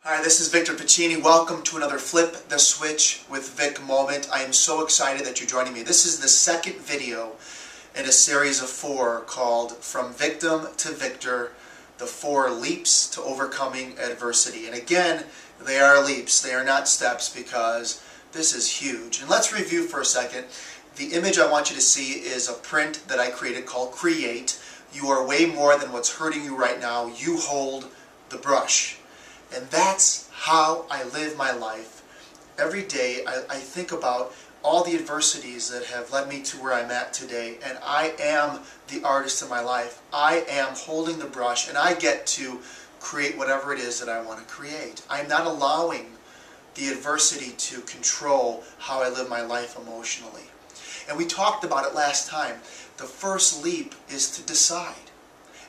Hi, this is Victor Piccini. Welcome to another Flip the Switch with Vic moment. I am so excited that you're joining me. This is the second video in a series of 4 called From Victim to Victor, the 4 leaps to overcoming adversity. And again, they are leaps, they are not steps, because this is huge. And let's review for a second. The image I want you to see is a print that I created called Create. You are way more than what's hurting you right now. You hold the brush. And that's how I live my life. Every day I think about all the adversities that have led me to where I'm at today, and I am the artist in my life. I am holding the brush, and I get to create whatever it is that I want to create. I'm not allowing the adversity to control how I live my life emotionally. And we talked about it last time. The first leap is to decide.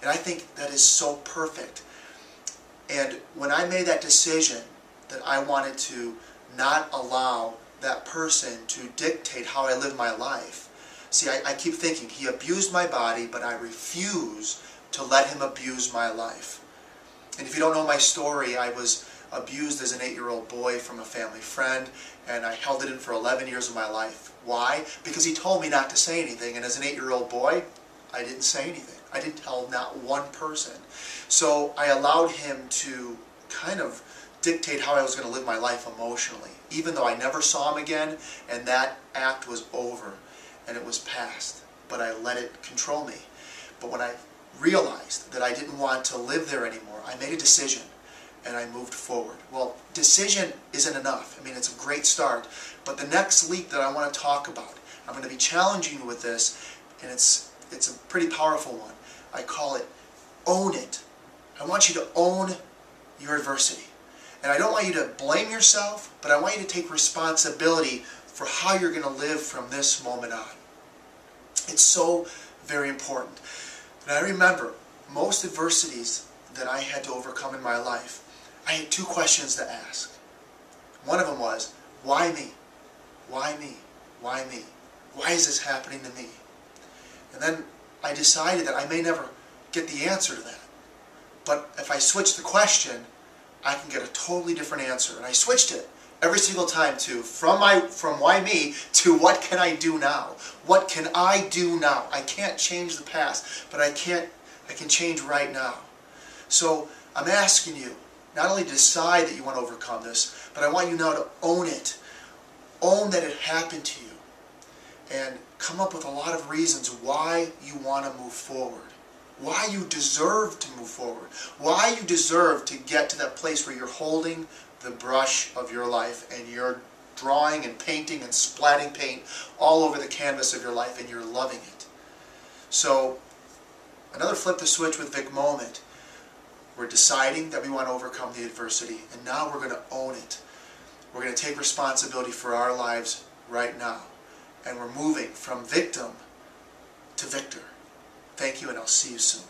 And I think that is so perfect. And when I made that decision that I wanted to not allow that person to dictate how I live my life, see, I keep thinking, he abused my body, but I refuse to let him abuse my life. And if you don't know my story, I was abused as an 8-year-old boy from a family friend, and I held it in for 11 years of my life. Why? Because he told me not to say anything, and as an 8-year-old boy, I didn't say anything. I didn't tell not one person. So I allowed him to kind of dictate how I was going to live my life emotionally, even though I never saw him again, and that act was over and it was past. But I let it control me. But when I realized that I didn't want to live there anymore, I made a decision and I moved forward. Well, decision isn't enough. I mean, it's a great start. But the next leap that I want to talk about, I'm going to be challenging you with this, and it's a pretty powerful one. I call it own it. I want you to own your adversity. And I don't want you to blame yourself, but I want you to take responsibility for how you're going to live from this moment on. It's so very important. And I remember most adversities that I had to overcome in my life, I had 2 questions to ask. One of them was, why me? Why me? Why me? Why is this happening to me? And then I decided that I may never get the answer to that. But if I switch the question, I can get a totally different answer. And I switched it every single time to from why me to what can I do now? What can I do now? I can't change the past, but I can change right now. So I'm asking you not only to decide that you want to overcome this, but I want you now to own it. Own that it happened to you. And come up with a lot of reasons why you want to move forward. Why you deserve to move forward. Why you deserve to get to that place where you're holding the brush of your life and you're drawing and painting and splatting paint all over the canvas of your life and you're loving it. So, another Flip the Switch with Vic moment. We're deciding that we want to overcome the adversity, and now we're going to own it. We're going to take responsibility for our lives right now. And we're moving from victim to victor. Thank you, and I'll see you soon.